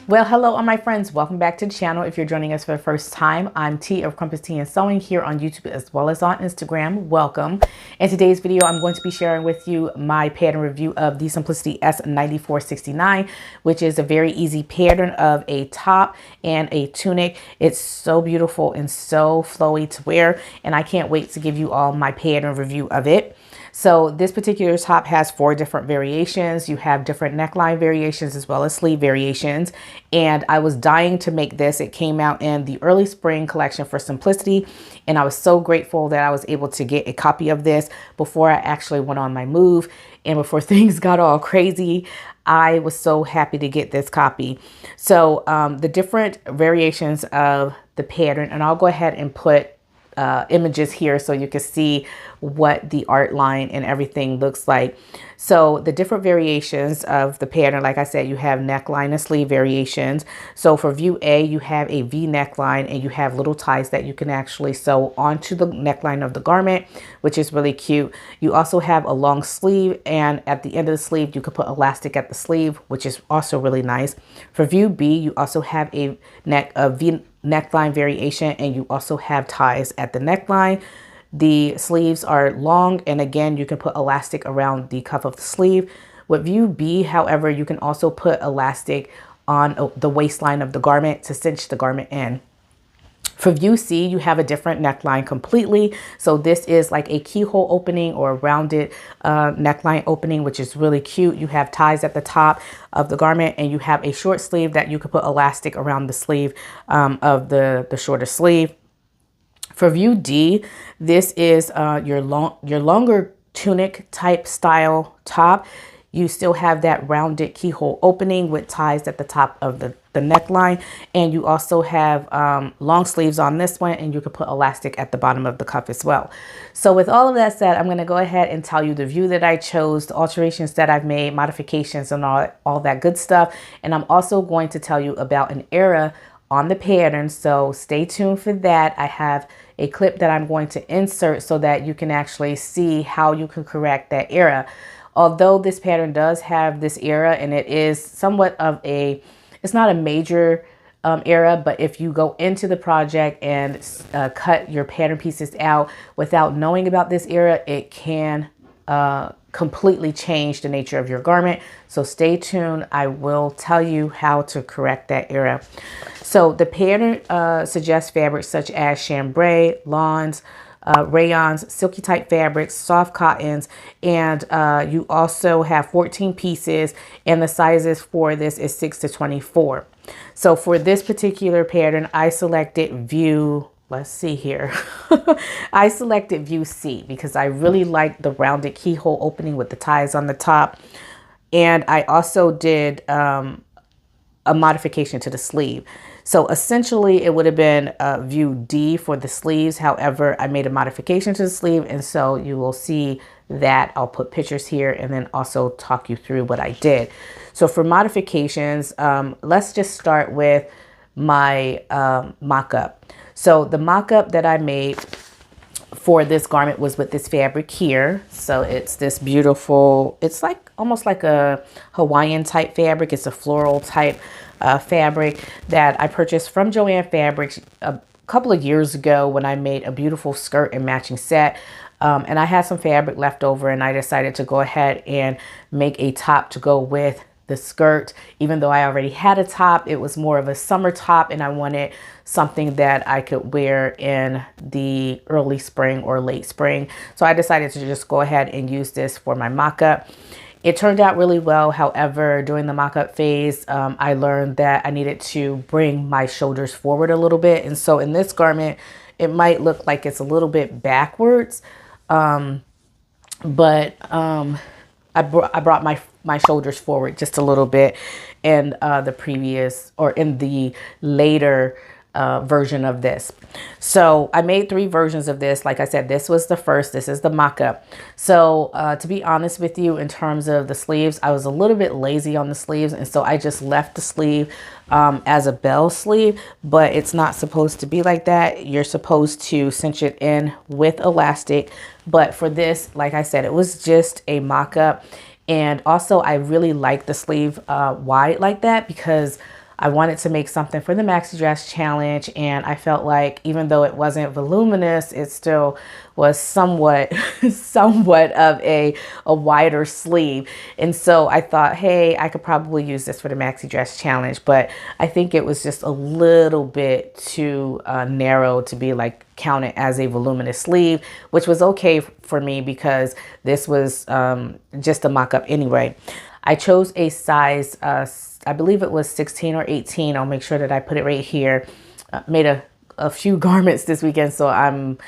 Well, hello, all my friends. Welcome back to the channel. If you're joining us for the first time, I'm T of Crumpets Tea and Sewing here on YouTube as well as on Instagram. Welcome. In today's video, I'm going to be sharing with you my pattern review of the Simplicity S9469, which is a very easy pattern of a top and a tunic. It's so beautiful and so flowy to wear, and I can't wait to give you all my pattern review of it. So this particular top has 4 different variations. You have different neckline variations as well as sleeve variations. And I was dying to make this. It came out in the early spring collection for Simplicity. And I was so grateful that I was able to get a copy of this before I actually went on my move. And before things got all crazy, I was so happy to get this copy. So the different variations of the pattern, and I'll go ahead and put images here so you can see what the art line and everything looks like. So the different variations of the pattern, like I said, you have neckline and sleeve variations. So for view A, you have a V neckline and you have little ties that you can actually sew onto the neckline of the garment, which is really cute. You also have a long sleeve, and at the end of the sleeve, you could put elastic at the sleeve, which is also really nice. For view B, you also have a V neckline variation, and you also have ties at the neckline. The sleeves are long, and again, you can put elastic around the cuff of the sleeve. With view B, however, you can also put elastic on the waistline of the garment to cinch the garment in. For view C, you have a different neckline completely. So this is like a keyhole opening or a rounded neckline opening, which is really cute. You have ties at the top of the garment, and you have a short sleeve that you could put elastic around the sleeve of the shorter sleeve. For view D, this is your longer tunic type style top. You still have that rounded keyhole opening with ties at the top of the neckline. And you also have long sleeves on this one, and you can put elastic at the bottom of the cuff as well. So with all of that said, I'm going to go ahead and tell you the view that I chose, the alterations that I've made, modifications, and all that good stuff. And I'm also going to tell you about an error on the pattern, so stay tuned for that. I have a clip that I'm going to insert so that you can actually see how you can correct that error. Although this pattern does have this error, and it is somewhat of it's not a major error, but if you go into the project and cut your pattern pieces out without knowing about this error, it can completely change the nature of your garment. So stay tuned. I will tell you how to correct that error. So the pattern suggests fabrics such as chambray, lawns, rayons, silky type fabrics, soft cottons, and you also have 14 pieces, and the sizes for this is 6 to 24. So for this particular pattern, I selected view, let's see here. I selected view C because I really like the rounded keyhole opening with the ties on the top. And I also did a modification to the sleeve. So essentially it would have been view D for the sleeves. However, I made a modification to the sleeve, and so you will see that. I'll put pictures here and then also talk you through what I did. So for modifications, let's just start with my mock-up. So the mock-up that I made for this garment was with this fabric here. So it's this beautiful, it's like almost like a Hawaiian type fabric. It's a floral type fabric that I purchased from Joann Fabrics a couple of years ago when I made a beautiful skirt and matching set. And I had some fabric left over, and I decided to go ahead and make a top to go with the skirt. Even though I already had a top, it was more of a summer top, and I wanted something that I could wear in the early spring or late spring. So I decided to just go ahead and use this for my mock-up. It turned out really well. However, during the mock-up phase, I learned that I needed to bring my shoulders forward a little bit. And so in this garment, it might look like it's a little bit backwards, I brought my shoulders forward just a little bit in the previous, or in the later version of this. So I made 3 versions of this. Like I said, this was the first, this is the mock-up. So to be honest with you, in terms of the sleeves, I was a little bit lazy on the sleeves, and so I just left the sleeve as a bell sleeve, but it's not supposed to be like that. You're supposed to cinch it in with elastic. But for this, like I said, it was just a mock-up. And also I really like the sleeve wide like that, because I wanted to make something for the maxi dress challenge, and I felt like even though it wasn't voluminous, it still was somewhat somewhat of a wider sleeve. And so I thought, hey, I could probably use this for the maxi dress challenge, but I think it was just a little bit too narrow to be like counted as a voluminous sleeve, which was okay for me because this was just a mock-up anyway. I chose a size, I believe it was 16 or 18. I'll make sure that I put it right here. Made a few garments this weekend, so I'm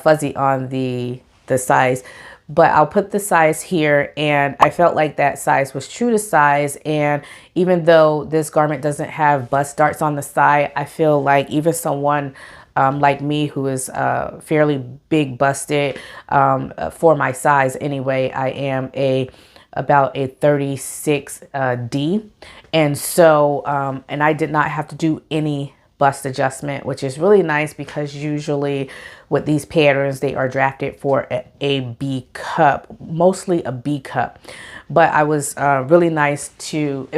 fuzzy on the size, but I'll put the size here, and I felt like that size was true to size. And even though this garment doesn't have bust darts on the side, I feel like even someone like me, who is fairly big busted for my size anyway, I am about a 36 D, and so and I did not have to do any bust adjustment, which is really nice because usually with these patterns they are drafted for a B cup, mostly a B cup. But I was it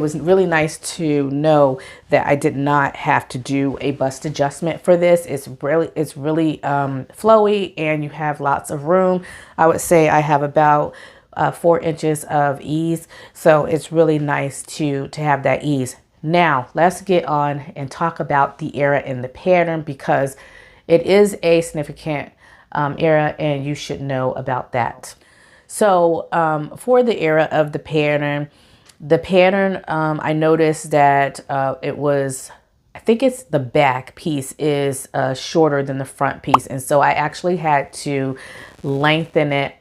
was really nice to know that I did not have to do a bust adjustment for this. It's really flowy, and you have lots of room. I would say I have about 4 inches of ease, so it's really nice to have that ease. Now let's get on and talk about the era in the pattern, because it is a significant era and you should know about that. So for the era of the pattern, I noticed that it was, I think it's the back piece is shorter than the front piece. And so I actually had to lengthen it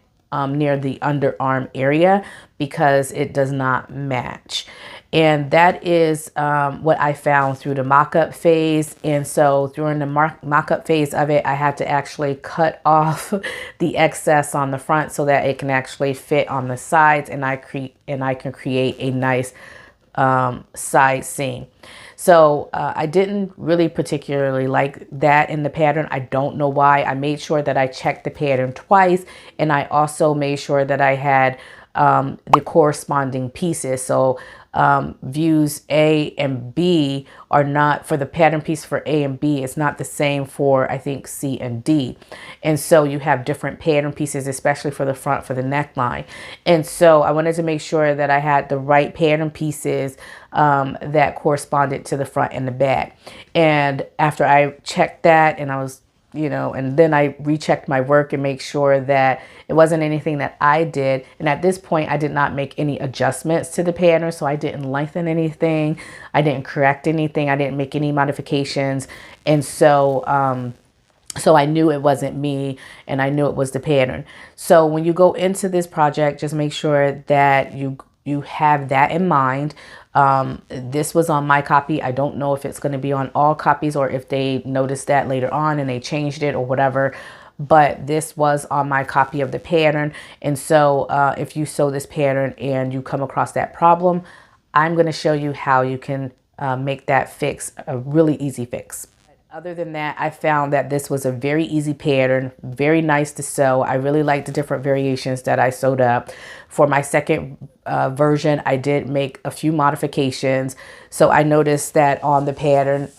near the underarm area because it does not match. And that is what I found through the mock-up phase. And so during the mock-up phase of it, I had to actually cut off the excess on the front so that it can actually fit on the sides, and I can create a nice side seam. So I didn't really particularly like that in the pattern. I don't know why. I made sure that I checked the pattern twice, and I also made sure that I had the corresponding pieces. So views A and B are not, for the pattern piece for A and B, it's not the same for, I think, C and D. And so you have different pattern pieces, especially for the front, for the neckline. And so I wanted to make sure that I had the right pattern pieces that corresponded to the front and the back. And after I checked that, and I was, and then I rechecked my work and make sure that it wasn't anything that I did. And at this point, I did not make any adjustments to the pattern. So I didn't lengthen anything. I didn't correct anything. I didn't make any modifications. And so, so I knew it wasn't me, and I knew it was the pattern. So when you go into this project, just make sure that you have that in mind. This was on my copy. I don't know if it's going to be on all copies or if they noticed that later on and they changed it or whatever, but this was on my copy of the pattern. And so if you sew this pattern and you come across that problem, I'm going to show you how you can make that fix a really easy fix. Other than that, I found that this was a very easy pattern, very nice to sew. I really liked the different variations that I sewed up. For my second version, I did make a few modifications. So I noticed that on the pattern,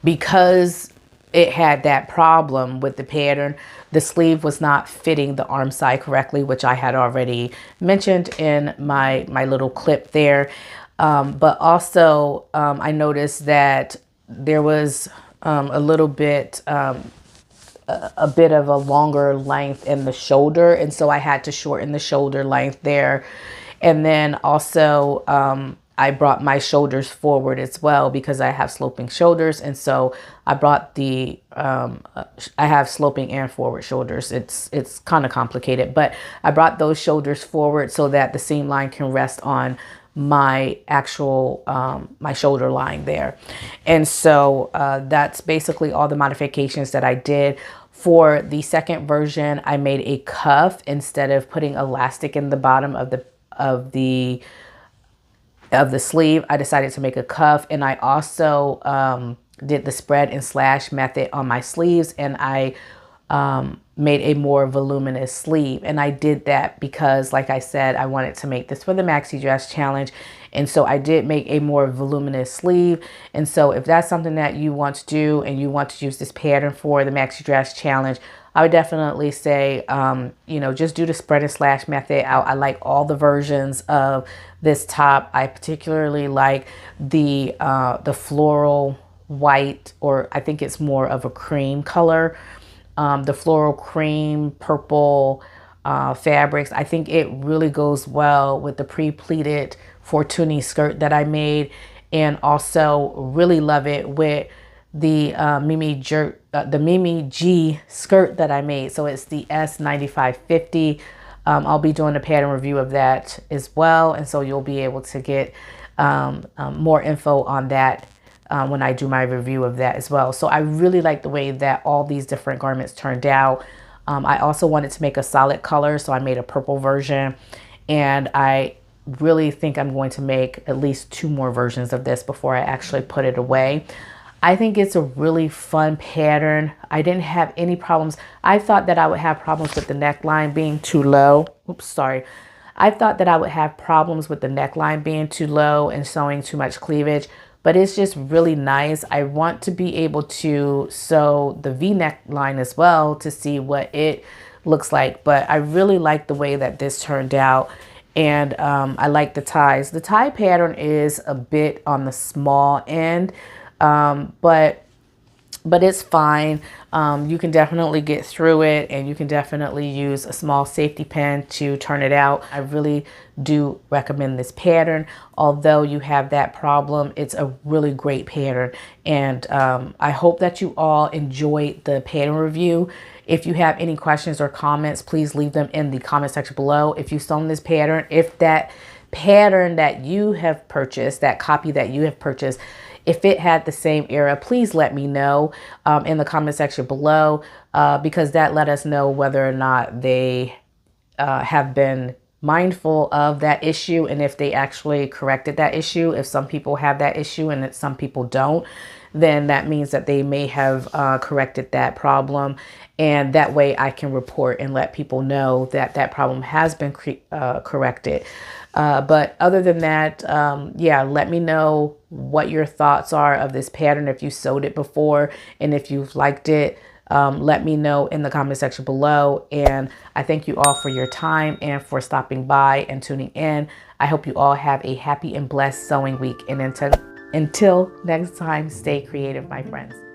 because it had that problem with the pattern, the sleeve was not fitting the arm side correctly, which I had already mentioned in my little clip there. But also I noticed that there was a little bit, a bit of a longer length in the shoulder. And so I had to shorten the shoulder length there. And then also I brought my shoulders forward as well because I have sloping shoulders. And so I brought the, I have sloping and forward shoulders. It's kind of complicated, but I brought those shoulders forward so that the seam line can rest on my actual my shoulder line there. And so that's basically all the modifications that I did. For the second version, I made a cuff instead of putting elastic in the bottom of the sleeve. I decided to make a cuff, and I also did the spread and slash method on my sleeves, and I made a more voluminous sleeve. And I did that because, like I said, I wanted to make this for the maxi dress challenge, And so I did make a more voluminous sleeve. And so if that's something that you want to do and you want to use this pattern for the Maxi Dress Challenge, I would definitely say, you know, just do the spread and slash method. I like all the versions of this top. I particularly like the floral white, or I think it's more of a cream color. The floral cream purple fabrics. I think it really goes well with the pre-pleated Fortuny skirt that I made, and also really love it with the Mimi G skirt that I made. So it's the S9550. I'll be doing a pattern review of that as well, and so you'll be able to get more info on that when I do my review of that as well. So I really like the way that all these different garments turned out. I also wanted to make a solid color, so I made a purple version, and I really think I'm going to make at least 2 more versions of this before I actually put it away. I think it's a really fun pattern. I didn't have any problems. I thought that I would have problems with the neckline being too low. Oops, sorry. I thought that I would have problems with the neckline being too low and showing too much cleavage, but it's just really nice. I want to be able to sew the V-neck line as well to see what it looks like, but I really like the way that this turned out. And I like the ties. The tie pattern is a bit on the small end, but it's fine. You can definitely get through it, and you can definitely use a small safety pin to turn it out. I really do recommend this pattern. Although you have that problem, it's a really great pattern, and I hope that you all enjoyed the pattern review. If you have any questions or comments, please leave them in the comment section below. If you've sewn this pattern, if that pattern that you have purchased, that copy that you have purchased, if it had the same era, please let me know in the comment section below, because that let us know whether or not they have been mindful of that issue, and if they actually corrected that issue. If some people have that issue and some people don't, then that means that they may have corrected that problem, and that way I can report and let people know that that problem has been corrected. But other than that, yeah, let me know what your thoughts are of this pattern, if you sewed it before, and if you've liked it. Let me know in the comment section below. And I thank you all for your time and for stopping by and tuning in. I hope you all have a happy and blessed sewing week. And until next time, stay creative, my friends.